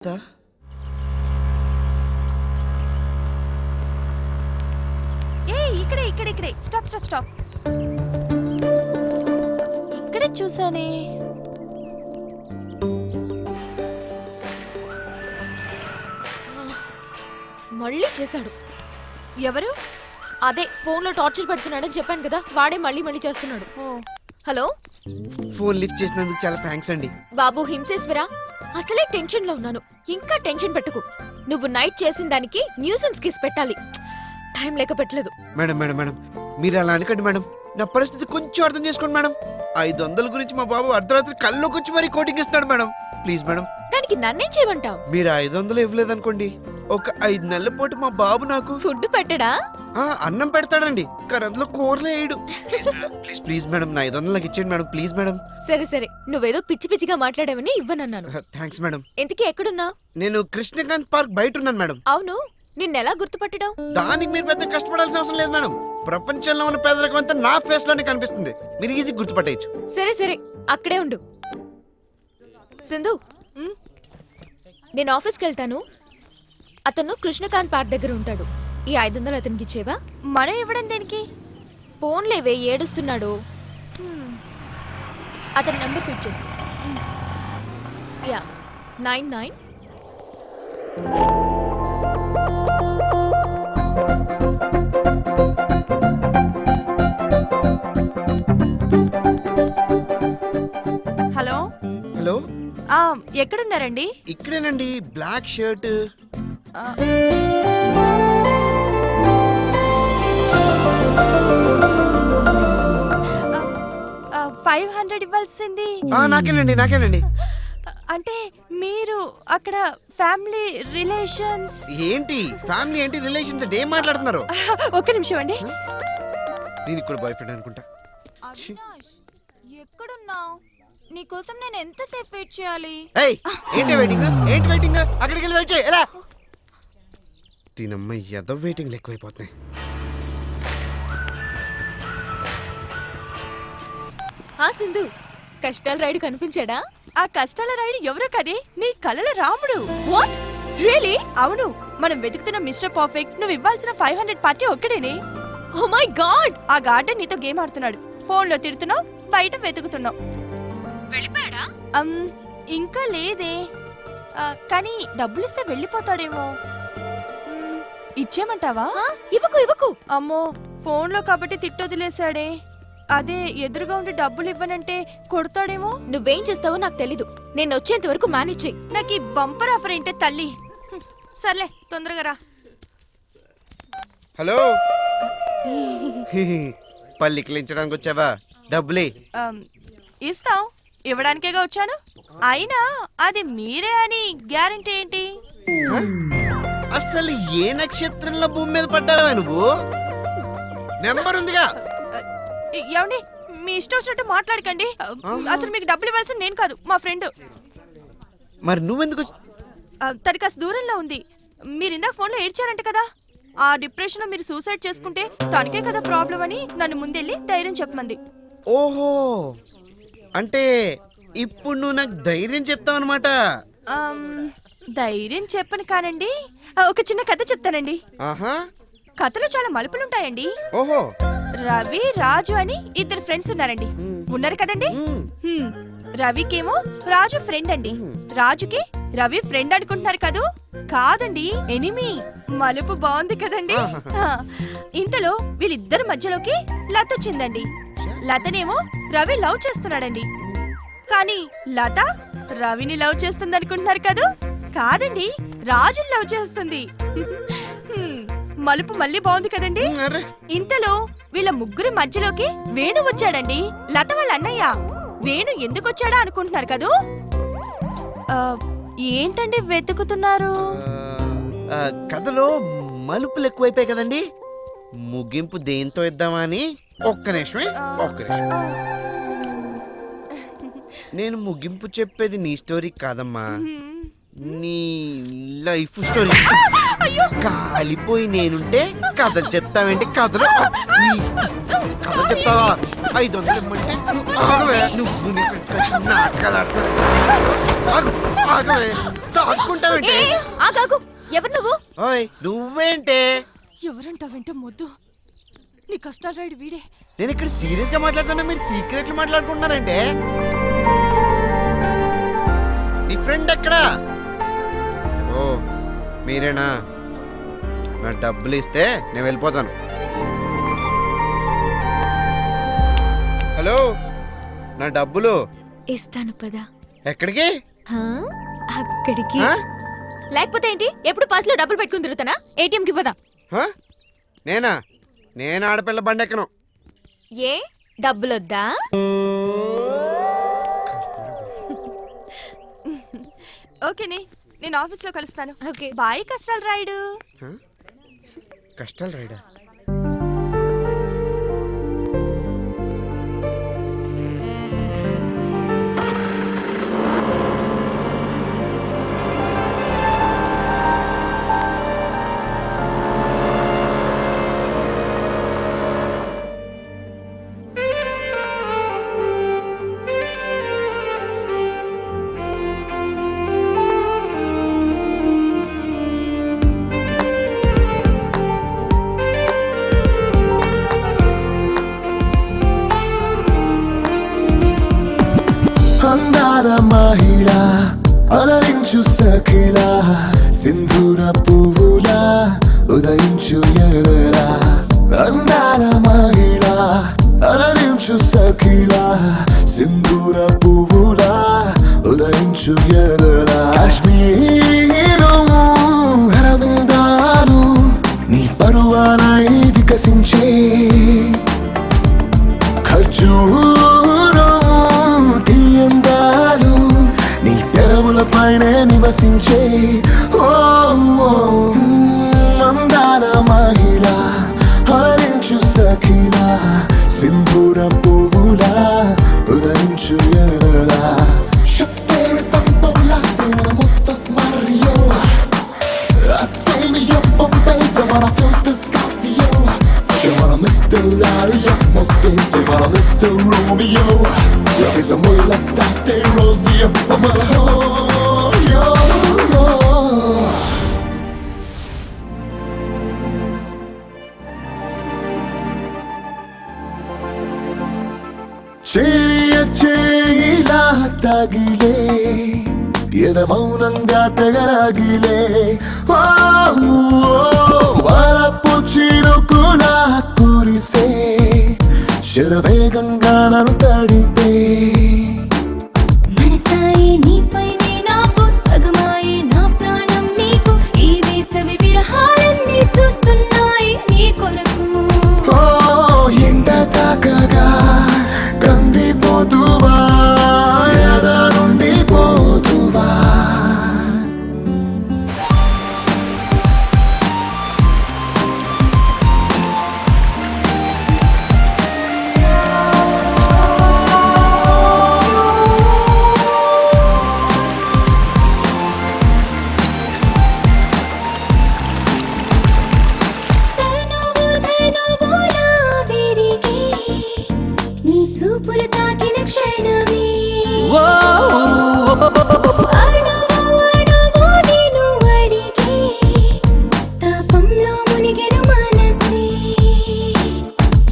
ఇక్కడే స్టాప్ ఇక్కడే చూసానే. మళ్ళీ చేశాడు. ఎవరు? అదే ఫోన్లో టార్చర్ పెడుతున్నాడని చెప్పాను కదా, వాడే మళ్ళీ చేస్తున్నాడు. హలో, ఫోన్ లిఫ్ట్ చేసినందుకు చాలా థ్యాంక్స్ అండి. బాబు హింసేశ్వరా, అసలే టెన్షన్ లో ఉన్నాను, ఇంకా టెన్షన్ పెట్టుకు. నువ్వు నైట్ చేసిన దానికి న్యూసెన్స్ కిస్ పెట్టాలి, టైం లేక పెట్టలేదు. మేడం మీరు అలా అనకండి మేడం, నా పరిస్థితి కొంచెం అర్థం చేసుకోండి మేడం. 500 గురించి మా బాబు అర్ధరాత్రి కల్లోకి వచ్చి మరీ కోటింగ్ ఇస్తాడు మేడం. Please madam. దానికి నన్నేం చేయమంటావు? మీరు 500 ఇవ్వలేదనుకోండి, ఒక 5 నెలల పాటు మా బాబు నాకు ఫుడ్ పెట్టడా? అన్నం పెడతాడండి, కానీ అందులో కూరలే వేయడు. ప్లీజ్ మేడం, నా 500 నాకు ఇచ్చేయండి మేడం, ప్లీజ్ మేడం. సరే నువ్వేదో పిచ్చిగా మాట్లాడావని ఇవ్వనన్నాను. Thanks madam. ఎందుకే ఎక్కడున్నావు? నేను కృష్ణకాంత్ పార్క్ బయట ఉన్నాను మేడం. అవును, నిన్నెలా గుర్తుపట్టడం? దానికి మీరు పెద్ద కష్టపడాల్సిన అవసరం లేదు మేడం. ప్రపంచంలో ఉన్న పేదరికం అంతా నా ఫేస్ లోనే కనిపిస్తుంది, మీరు ఈజీ గుర్తుపట్టేయచ్చు. సరే అక్కడే ఉండు. సింధు, నేను ఆఫీస్కి వెళ్తాను, అతను కృష్ణకాంత్ పార్క్ దగ్గర ఉంటాడు. ఈ 500 అతనికి ఇచ్చేవా? మనం ఇవ్వడం దేనికి? ఫోన్లేవే, ఏడుస్తున్నాడు. అతని నెంబర్ ఫీడ్ చేసుకో. యా 99. హలో హలో, ఎక్కడున్నారండి? ఇక్కడేనండి, బ్లాక్ షర్ట్. 500 ఇవ్వాల్సింది. నాకేనండి. అంటే మీరు అక్కడ ఫ్యామిలీ రిలేషన్స్? ఏంటి ఫ్యామిలీ ఏంటి రిలేషన్స్ అంటే ఏం మాట్లాడుతున్నారు? ఒక్క నిమిషం అండి. దీనికి కూడా బాయ్ ఫ్రెండ్ అనుకుంటా. అవినాష్, ఎక్కడున్నావు? నీకోసం నేను ఎంతసేపు వెయిట్ చేయాలి? ఏంటి వెయిటింగ్? అక్కడికి వెళ్ళి వెయిట్ చేయి. ఎలా దీనమ్మ ఏదో వెయిటింగ్ ఎక్కువైపోతున్నాయి. సింధు, కష్టాల రైడ్ కనిపించాడా? ఆ కష్టాల రైడ్ ఎవరో కదే, నీ కలల రాముడు. What, really? అవును, మనం వెతుకుతున్న మిస్టర్ పర్ఫెక్ట్ నువ్వు ఇవ్వాల్సిన 500 పార్టీ ఒక్కడేనే. Oh my god! ఆ గార్డెన్ నీతో గేమ్ ఆడుతున్నాడు, ఫోన్ లో తిడుతున్నావు, బయట వెతుకుతున్నావు. వెళ్ళిపోయాడా? ఇంకా లేదే, కానీ డబ్బులు ఇస్తే వెళ్ళిపోతాడేమో. ఇచ్చేమంటావా? ఇవ్వకు. అమ్మో, ఫోన్ లో కాబట్టి తిట్టొదిలేశాడే. అదే ఎదురుగా ఉండి డబ్బులు ఇవ్వనంటే కొడతాడేమో. నువ్వేం చేస్తావో నాకు తెలీదు, నేను వచ్చేంత వరకు మేనేజ్ చెయ్యి. నాకు ఈ బంపర్ ఆఫర్ ఏంటే తల్లి. సర్లే, తొందరగా రా. హలో, పల్లికిలించడానికి వచ్చావా? డబ్బులే ఇస్తాం, ఇవ్వడానికేగా వచ్చాను. అయినా అది మీరే అని గ్యారంటీ ఏంటి? అసలు ఏ నక్షత్రంలో భూమి మీద పడ్డావా నువ్వు? నెంబర్ ఉందిగా. ఏమండి, మీ ఇష్టం వచ్చినట్టు మాట్లాడకండి. అసలు మీకు డబ్బులు ఇవ్వాల్సిన నేను కాదు, మా ఫ్రెండ్. మరి నువ్వెందుకు? తన కాస్త దూరంలో ఉంది. మీరు ఇందాక ఫోన్లో ఏడ్చారంట కదా, ఆ డిప్రెషన్ లో మీరు సూసైడ్ చేసుకుంటే తనకే కదా ప్రాబ్లం అని నన్ను ముందెళ్ళి ధైర్యం చెప్పమంది. ఓహో, అంటే ఇప్పుడు నువ్వు నాకు ధైర్యం చెప్తావు అనమాట. ధైర్యం చెప్పను కానండి, ఒక చిన్న కథ చెప్తానండి. కథలో చాలా మలుపులుంటాయండి. ఓహో, రవి రాజు అని 2 ఫ్రెండ్స్ ఉన్నారండి. ఉన్నారు కదండి. రవికేమో రాజు ఫ్రెండ్ అండి, రాజుకి రవి ఫ్రెండ్ అనుకుంటున్నారు కదూ? కాదండి, ఎనిమి. మలుపు బాగుంది కదండి. ఇంతలో వీళ్ళిద్దరి మధ్యలోకి లత వచ్చిందండి. లతనేమో రవి లవ్ చేస్తున్నాడండి, కానీ లత రవిని లవ్ చేస్తుంది అనుకుంటున్నారు కదూ? కాదండి, రాజుని లవ్ చేస్తుంది. మలుపు మళ్ళీ బాగుంది కదండి. ఇంతలో వీళ్ళ ముగ్గురి మధ్యలోకి వేణు వచ్చాడండి, లత వాళ్ళ అన్నయ్య. వేణు ఎందుకు వచ్చాడా అనుకుంటున్నారు కదూ? ఏంటండి వెతుకుతున్నారు? కథలో మలుపులు ఎక్కువైపోయాయి కదండి, ముగింపు దేంతో ఇద్దామా అని. ఒక్క నిమిషం. నేను ముగింపు చెప్పేది నీ స్టోరీ కాదమ్మా, నీ లైఫ్ స్టోరీ. కాలిపోయి నేనుంటే కథలు చెప్తావేంటి? కథ చెప్తావా? 500 ఇమ్మంటే నువ్వు నీ ఫ్రెండ్స్ కలిసి నాటకాలు ఆడుతున్నావు. ఆగవే దాక్కుంటావేంటి ఆగాగు. ఎవరు నువ్వు? ఓయ్ నువ్వేంటే ఎవరంటావంటే మొద్దు నీ కష్టాలు రాయుడు వీడే. నేను ఇక్కడ సీరియస్ గా మాట్లాడుతున్నా మీరు సీక్రెట్లు మాట్లాడుకుంటున్నారంటే నీ ఫ్రెండ్ ఎక్కడా? ఓ మీరేనా? నా డబ్బులు ఇస్తే నేను వెళ్ళిపోతాను. హలో నా డబ్బులు ఇస్తాను పదా. ఎక్కడికి? అక్కడికి. ఆ? లేకపోతే ఏంటి, ఎప్పుడు పాస్లో డబ్బులు పెట్టుకుని తిరుగుతానా? ఏటీఎంకి పదా. హ? నేనా? నేను ఆడపిల్ల బండి ఎక్కను. ఏ డబ్బులొద్దా? ఓకేనే, నేను ఆఫీస్లో కలుస్తాను. ఓకే. బాయ్ కష్టాలు రాయుడు. హ? కష్టాలు రైడా? అందాల మహిళ అలరించు సఖిలా సింధూర పువ్వులా ఉదయించు ఎగరా. అందాల మహిళ అలరించు సఖిలా సింధూర పువ్వులా ఉదయించు ఎగరా. కాశ్మీరు హరవిందాలు నీ పరువానై వికసించే ఖర్జూరం తీయందాలు నీ పెదవుల పైనే నివసించే. ఓ అందాల మహిళ హరించు సఖిలా సింధూర పువ్వులా ఉదయించు ఎగరా. Shapiro Sambola, Simona Mustos Mario. Astemi up on base, I wanna feel this Castillo. She wanna Mr. Lario, most days they wanna Mr. Romeo. Love is a mulla star, stay rosy up on my yo. చేయ చేయిలా తగిలే ఎద మౌనంగా తెగరాగిలే. వరపు చిరుకులా కురిసే శరవేగంగా నన్ను తడిపే. మనసాయి నీపైనే నాకు సగమాయి నా ప్రాణం నీకు ఈ వేసవి విరహాలన్నీ చూస్తున్నాయి నీ కొరకు. ఓ ఎండ తాకగా కందిపోతువా ఎద నుండి పోతువా. ధనువులా విరిగే నీ చూపులు తాకిన క్షణమే అణువు అణువు నిన్ను అడిగే తాపంలో మునిగెను మనసే.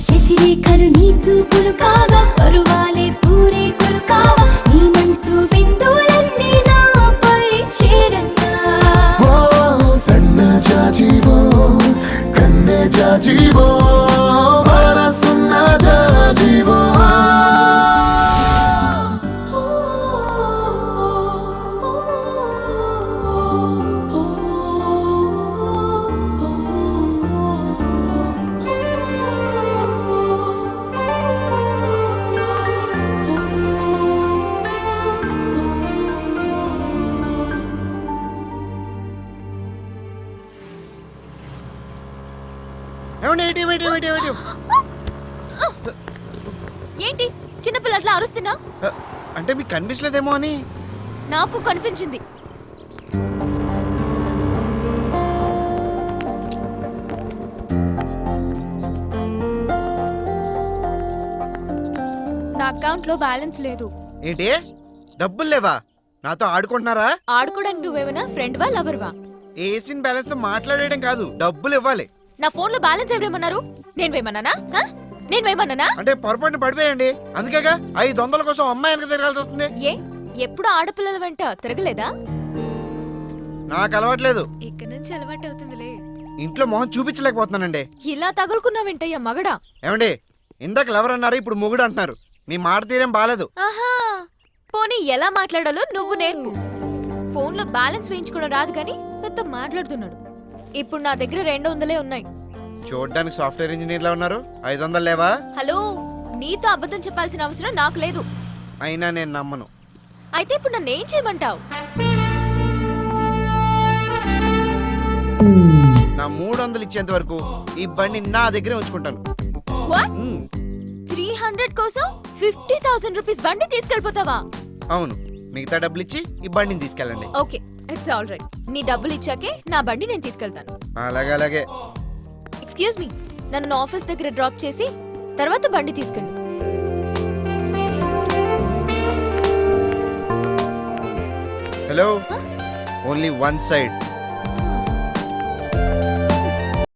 శశిరేఖలు నీ చూపులు కాగా పరువాలే పూరేకులు కావా నీ మంచు బిందువులన్నీ నాపై చేరంగా. ఓ సన్న జాజీవో కన్నె జాజీవో మనసున్న జాజీవో. ఏమండి ఏటీఎం ఏటీఎం ఏటీఎం ఏటీఎం ఏంటి చిన్నపిల్ల అట్లా అరుస్తున్నా? అంటే మీకు కనిపించలేదేమో అని. నాకు కనిపించింది. నా అకౌంట్లో బ్యాలెన్స్ లేదు. ఏంటి డబ్బులు లేవా? నాతో ఆడుకుంటున్నారా? ఆడుకోవడానికి నువ్వేమైనా ఫ్రెండ్ వా లవర్ వా? ఏసిన్ బ్యాలెన్స్ తో మాట్లాడేయడం కాదు, డబ్బులు ఇవ్వాలి. నా ఫోన్ లో బ్యాలెన్స్ ఎవరేమన్నారు? నేను వేయమన్నానా? నేను వేయమన్నానా? అంటే పొరపాటున పడిపోయండి, అందుకేగా 500 కోసం అమ్మాయి వెనక తిరగాల్సి వస్తుంది. ఏ ఎప్పుడు ఆడపిల్లల వెంట తిరగలేదా? నాకు అలవాట్లేదు, ఇక్కడి నుంచి అలవాటు అవుతుందిలే. ఇంట్లో మొహం చూపించలేకపోతున్నానండి. ఇలా తగులుకున్నావేంటయ్యా మగడా? ఏమండి, ఇందాక లవర్ అన్నారు, ఇప్పుడు మొగుడు అంటున్నారు. మీ మాట తీరేం బాలేదు. ఆహా, పోనీ ఎలా మాట్లాడాలో నువ్వు నేర్పు. ఫోన్ లో బ్యాలెన్స్ వేయించుకోవడం రాదు కానీ పెద్ద మాట్లాడుతున్నాడు. ఇప్పుడు నా దగ్గర 200 ఉన్నాయి. చూడడానికి సాఫ్ట్వేర్ ఇంజనీర్ లా ఉన్నారు. 500 లేవా? హలో, నీతో అబద్ధం చెప్పాల్సిన అవసరం నాకు లేదు. అయినా నేను నమ్మను. అయితే ఇప్పుడు నన్ను ఏం చేయమంటావు? నా 300 ఇచ్చేంత వరకు ఈ బండి నా దగ్గరే ఉంచుకుంటాను. What? మ్మ్. 300 కోసం 50,000 రూపీస్ బండి తీసుకెళ్ళిపోతావా? అవును, మిగతా డబ్బులు ఇచ్చి ఈ బండిని తీసుకెళ్ళండి. Okay, it's all right. నీ డబ్బులు ఇచ్చాకే నా బండి నేను తీసుకెళ్తాను. అలాగే అలాగే. ఎక్స్క్యూజ్ మీ, నన్ను నా ఆఫీస్ దగ్గర డ్రాప్ చేసి తర్వాత బండి తీసుకెళ్ళు. Hello, only one side.